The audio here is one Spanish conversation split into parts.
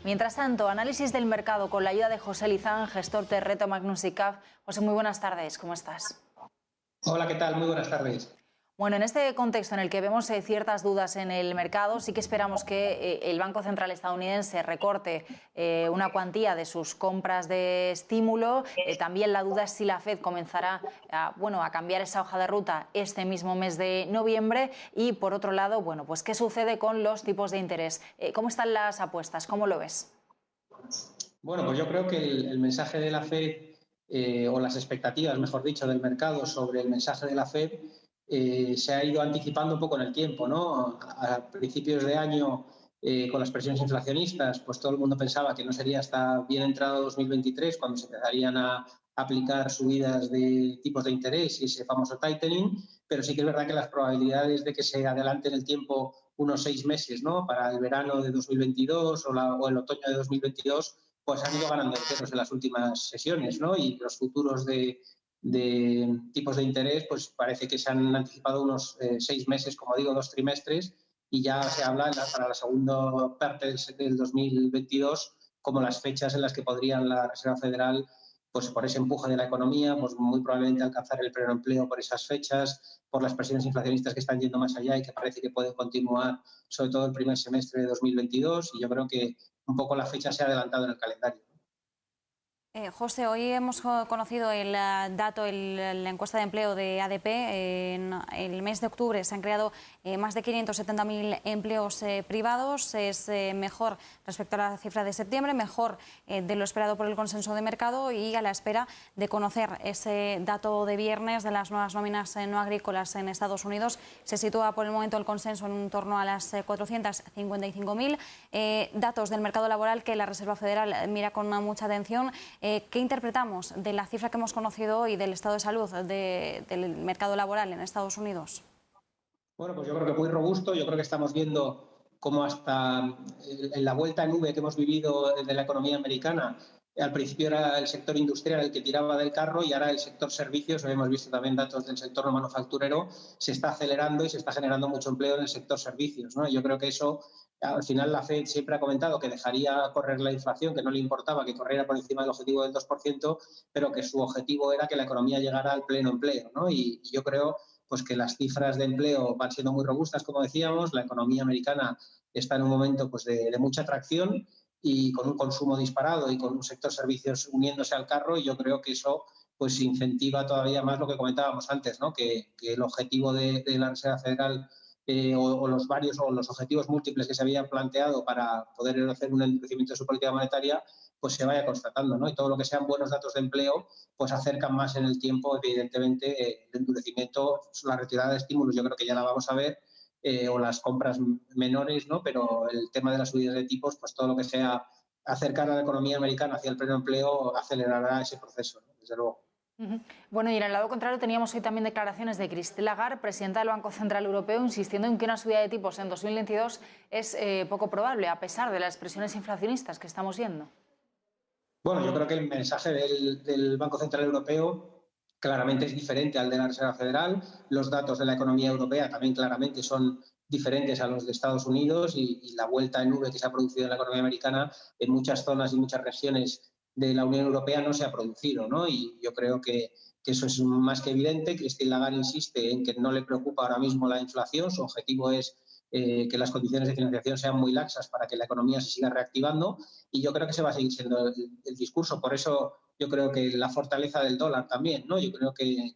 Mientras tanto, análisis del mercado con la ayuda de José Lizán, gestor de Reto Magnus ICAP. José, muy buenas tardes, ¿cómo estás? Hola, ¿qué tal? Muy buenas tardes. Bueno, en este contexto en el que vemos ciertas dudas en el mercado, sí que esperamos que el Banco Central estadounidense recorte una cuantía de sus compras de estímulo. También la duda es si la Fed comenzará a cambiar esa hoja de ruta este mismo mes de noviembre. Y por otro lado, bueno, pues ¿qué sucede con los tipos de interés? ¿Cómo están las apuestas? ¿Cómo lo ves? Bueno, pues yo creo que el mensaje de la Fed, o las expectativas, mejor dicho, del mercado sobre el mensaje de la Fed se ha ido anticipando un poco en el tiempo, ¿no? A principios de año, con las presiones inflacionistas, pues todo el mundo pensaba que no sería hasta bien entrado 2023 cuando se empezarían a aplicar subidas de tipos de interés y ese famoso tightening, pero sí que es verdad que las probabilidades de que se adelante en el tiempo unos 6 meses, ¿no? Para el verano de 2022 o el otoño de 2022, pues han ido ganando enteros en las últimas sesiones, ¿no? Y los futuros de tipos de interés, pues parece que se han anticipado unos 6 meses, como digo, 2 trimestres, y ya se habla para la segunda parte del 2022 como las fechas en las que podrían la Reserva Federal, pues por ese empuje de la economía, pues muy probablemente alcanzar el pleno empleo por esas fechas, por las presiones inflacionistas que están yendo más allá y que parece que pueden continuar, sobre todo el primer semestre de 2022, y yo creo que un poco la fecha se ha adelantado en el calendario. José, hoy hemos conocido el dato, la encuesta de empleo de ADP. En el mes de octubre se han creado más de 570.000 empleos privados. Es mejor respecto a la cifra de septiembre, mejor de lo esperado por el consenso de mercado, y a la espera de conocer ese dato de viernes de las nuevas nóminas no agrícolas en Estados Unidos. Se sitúa por el momento el consenso en torno a las 455.000. Datos del mercado laboral que la Reserva Federal mira con mucha atención. ¿Qué interpretamos de la cifra que hemos conocido hoy del estado de salud del mercado laboral en Estados Unidos? Bueno, pues yo creo que muy robusto. Yo creo que estamos viendo cómo hasta en la vuelta en V que hemos vivido de la economía americana, al principio era el sector industrial el que tiraba del carro y ahora el sector servicios, hoy hemos visto también datos del sector no manufacturero, se está acelerando y se está generando mucho empleo en el sector servicios, ¿no? Yo creo que eso, al final la Fed siempre ha comentado que dejaría correr la inflación, que no le importaba que corriera por encima del objetivo del 2%, pero que su objetivo era que la economía llegara al pleno empleo, ¿no? Y yo creo pues que las cifras de empleo van siendo muy robustas, como decíamos, la economía americana está en un momento pues, de mucha atracción y con un consumo disparado y con un sector servicios uniéndose al carro, y yo creo que eso pues incentiva todavía más lo que comentábamos antes, ¿no? Que el objetivo de la Reserva Federal o los varios o los objetivos múltiples que se habían planteado para poder hacer un endurecimiento de su política monetaria pues se vaya constatando, ¿no? Y todo lo que sean buenos datos de empleo pues acercan más en el tiempo, evidentemente, el endurecimiento, la retirada de estímulos, yo creo que ya la vamos a ver, o las compras menores, ¿no? Pero el tema de las subidas de tipos, pues todo lo que sea acercar a la economía americana hacia el pleno empleo acelerará ese proceso, ¿no? Desde luego. Bueno, y en el lado contrario teníamos hoy también declaraciones de Christine Lagarde, presidenta del Banco Central Europeo, insistiendo en que una subida de tipos en 2022 es poco probable, a pesar de las presiones inflacionistas que estamos viendo. Bueno, yo creo que el mensaje del Banco Central Europeo claramente es diferente al de la Reserva Federal. Los datos de la economía europea también claramente son diferentes a los de Estados Unidos y la vuelta en V que se ha producido en la economía americana en muchas zonas y muchas regiones de la Unión Europea no se ha producido, ¿no? Y yo creo que eso es más que evidente. Christine Lagarde insiste en que no le preocupa ahora mismo la inflación, su objetivo es que las condiciones de financiación sean muy laxas para que la economía se siga reactivando, y yo creo que ese va a seguir siendo el discurso. Por eso yo creo que la fortaleza del dólar también, ¿no? Yo creo que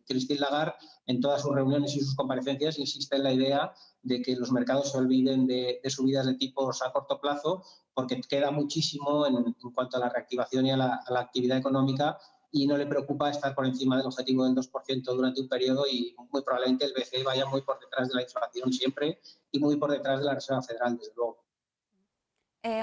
Christine Lagarde en todas sus reuniones y sus comparecencias insiste en la idea de que los mercados se olviden de subidas de tipos a corto plazo, porque queda muchísimo en cuanto a la reactivación y a la actividad económica, y no le preocupa estar por encima del objetivo del 2% durante un periodo, y muy probablemente el BCE vaya muy por detrás de la inflación siempre y muy por detrás de la Reserva Federal, desde luego.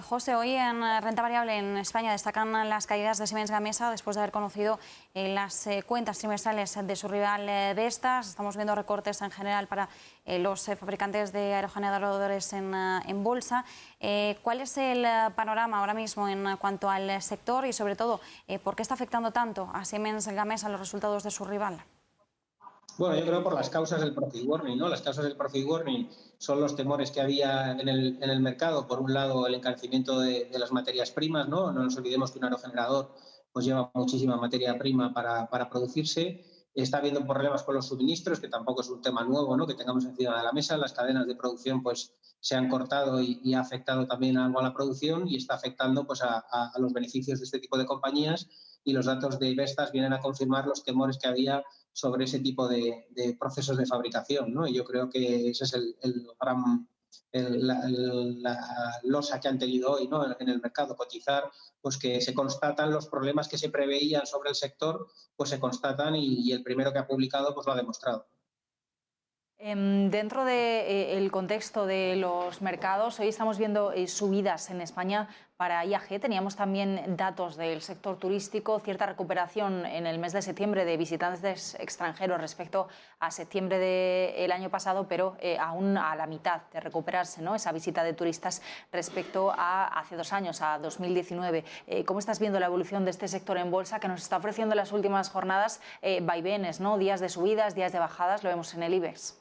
José, hoy en renta variable en España destacan las caídas de Siemens Gamesa después de haber conocido las cuentas trimestrales de su rival Vestas. Estamos viendo recortes en general para los fabricantes de aerogeneradores en bolsa. ¿Cuál es el panorama ahora mismo en cuanto al sector y, sobre todo, por qué está afectando tanto a Siemens Gamesa los resultados de su rival? Bueno, yo creo por las causas del profit warning, ¿no? Las causas del profit warning son los temores que había en el mercado. Por un lado, el encarecimiento de las materias primas, ¿no? No nos olvidemos que un aerogenerador pues lleva muchísima materia prima para producirse. Está habiendo problemas con los suministros, que tampoco es un tema nuevo, ¿no? Que tengamos encima de la mesa. Las cadenas de producción pues se han cortado y ha afectado también algo a la producción y está afectando pues a los beneficios de este tipo de compañías, y los datos de Vestas vienen a confirmar los temores que había sobre ese tipo de procesos de fabricación, ¿no? Y yo creo que ese es el gran la losa que han tenido hoy, ¿no? En el mercado, cotizar, pues que se constatan los problemas que se preveían sobre el sector, pues se constatan, y el primero que ha publicado pues lo ha demostrado. Dentro del contexto de los mercados, hoy estamos viendo subidas en España para IAG. Teníamos también datos del sector turístico, cierta recuperación en el mes de septiembre de visitantes extranjeros respecto a septiembre del año pasado, pero aún a la mitad de recuperarse, ¿no? Esa visita de turistas respecto a hace 2 años, a 2019. ¿Cómo estás viendo la evolución de este sector en bolsa, que nos está ofreciendo en las últimas jornadas vaivenes, ¿no? Días de subidas, días de bajadas, lo vemos en el IBEX?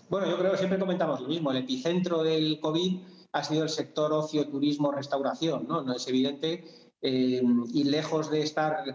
Bueno, yo creo que siempre comentamos lo mismo. El epicentro del COVID ha sido el sector ocio, turismo, restauración, ¿no? No es evidente, y lejos de estar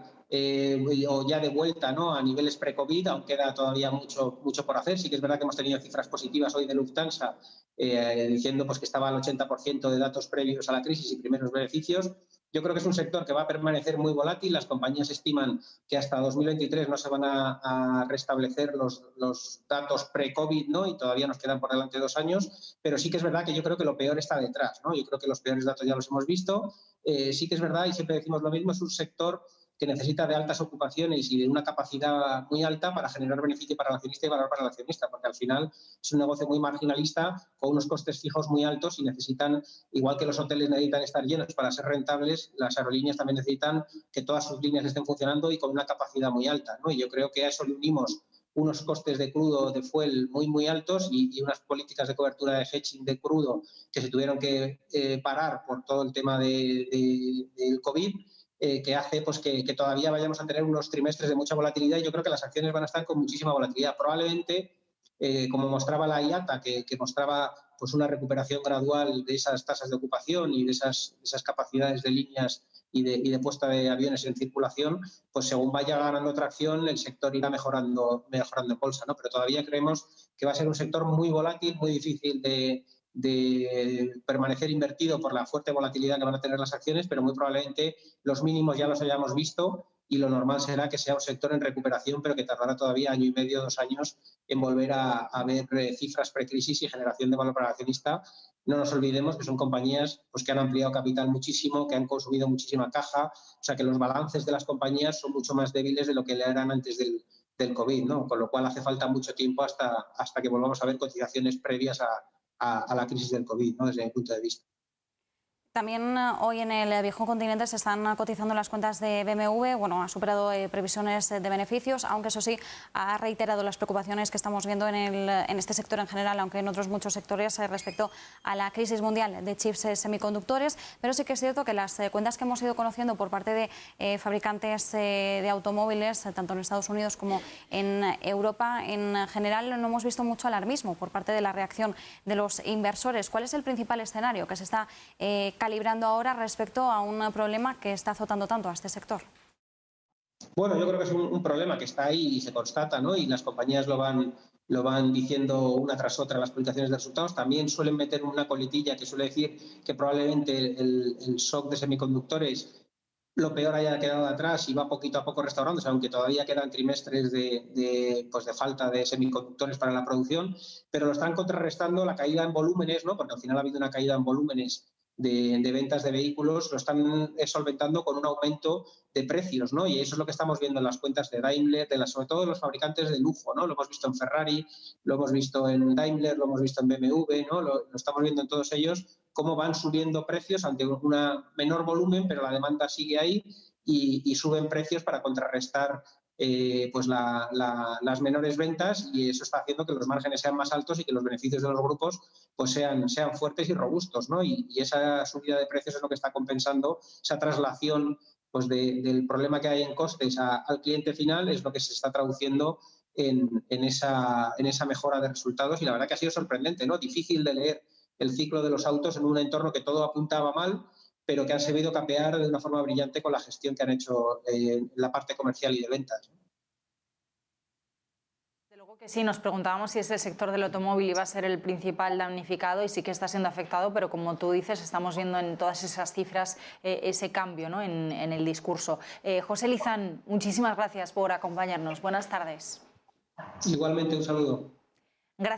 o ya de vuelta, ¿no?, a niveles pre-COVID, aún queda todavía mucho por hacer. Sí que es verdad que hemos tenido cifras positivas hoy de Lufthansa, diciendo pues que estaba al 80% de datos previos a la crisis y primeros beneficios. Yo creo que es un sector que va a permanecer muy volátil. Las compañías estiman que hasta 2023 no se van a restablecer los datos pre-COVID, ¿no? Y todavía nos quedan por delante 2 años, pero sí que es verdad que yo creo que lo peor está detrás, ¿no? Yo creo que los peores datos ya los hemos visto. Sí que es verdad, y siempre decimos lo mismo, es un sector que necesita de altas ocupaciones y de una capacidad muy alta para generar beneficio para el accionista y valor para el accionista, porque al final es un negocio muy marginalista, con unos costes fijos muy altos, y necesitan, igual que los hoteles necesitan estar llenos para ser rentables, las aerolíneas también necesitan que todas sus líneas estén funcionando y con una capacidad muy alta, ¿no? Y yo creo que a eso le unimos unos costes de crudo, de fuel muy altos, y unas políticas de cobertura de hedging de crudo que se tuvieron que parar por todo el tema del COVID, que hace pues que todavía vayamos a tener unos trimestres de mucha volatilidad, y yo creo que las acciones van a estar con muchísima volatilidad. Probablemente, como mostraba la IATA, que mostraba pues una recuperación gradual de esas tasas de ocupación y de esas capacidades de líneas y de puesta de aviones en circulación, pues según vaya ganando tracción, el sector irá mejorando en bolsa, ¿no? Pero todavía creemos que va a ser un sector muy volátil, muy difícil de permanecer invertido por la fuerte volatilidad que van a tener las acciones, pero muy probablemente los mínimos ya los hayamos visto, y lo normal será que sea un sector en recuperación, pero que tardará todavía 1 año y medio, 2 años en volver a ver cifras precrisis y generación de valor para el accionista. No nos olvidemos que son compañías pues, que han ampliado capital muchísimo, que han consumido muchísima caja, o sea que los balances de las compañías son mucho más débiles de lo que eran antes del COVID, ¿no? Con lo cual hace falta mucho tiempo hasta que volvamos a ver cotizaciones previas a la crisis del COVID, ¿no?, desde mi punto de vista. También hoy en el viejo continente se están cotizando las cuentas de BMW. Bueno, ha superado previsiones de beneficios, aunque eso sí, ha reiterado las preocupaciones que estamos viendo en este sector en general, aunque en otros muchos sectores, respecto a la crisis mundial de chips semiconductores. Pero sí que es cierto que las cuentas que hemos ido conociendo por parte de fabricantes de automóviles, tanto en Estados Unidos como en Europa, en general no hemos visto mucho alarmismo por parte de la reacción de los inversores. ¿Cuál es el principal escenario que se está calibrando ahora respecto a un problema que está azotando tanto a este sector? Bueno, yo creo que es un problema que está ahí y se constata, ¿no? Y las compañías lo van diciendo una tras otra en las publicaciones de resultados. También suelen meter una coletilla que suele decir que probablemente el shock de semiconductores, lo peor, haya quedado atrás y va poquito a poco restaurándose, aunque todavía quedan trimestres de falta de semiconductores para la producción, pero lo están contrarrestando la caída en volúmenes, ¿no? Porque al final ha habido una caída en volúmenes de ventas de vehículos, lo están solventando con un aumento de precios, ¿no? Y eso es lo que estamos viendo en las cuentas de Daimler, sobre todo de los fabricantes de lujo, ¿no? Lo hemos visto en Ferrari, lo hemos visto en Daimler, lo hemos visto en BMW, ¿no? Lo estamos viendo en todos ellos, cómo van subiendo precios ante un menor volumen, pero la demanda sigue ahí, y suben precios para contrarrestar pues las menores ventas, y eso está haciendo que los márgenes sean más altos y que los beneficios de los grupos pues sean fuertes y robustos, ¿no? Y esa subida de precios es lo que está compensando esa traslación pues del problema que hay en costes al cliente final, es lo que se está traduciendo en esa mejora de resultados, y la verdad que ha sido sorprendente, ¿no? Difícil de leer el ciclo de los autos en un entorno que todo apuntaba mal, pero que han sabido capear de una forma brillante con la gestión que han hecho en la parte comercial y de ventas. Que sí, nos preguntábamos si ese sector del automóvil iba a ser el principal damnificado, y sí que está siendo afectado, pero como tú dices, estamos viendo en todas esas cifras ese cambio, ¿no?, en el discurso. José Lizán, muchísimas gracias por acompañarnos. Buenas tardes. Igualmente, un saludo. Gracias.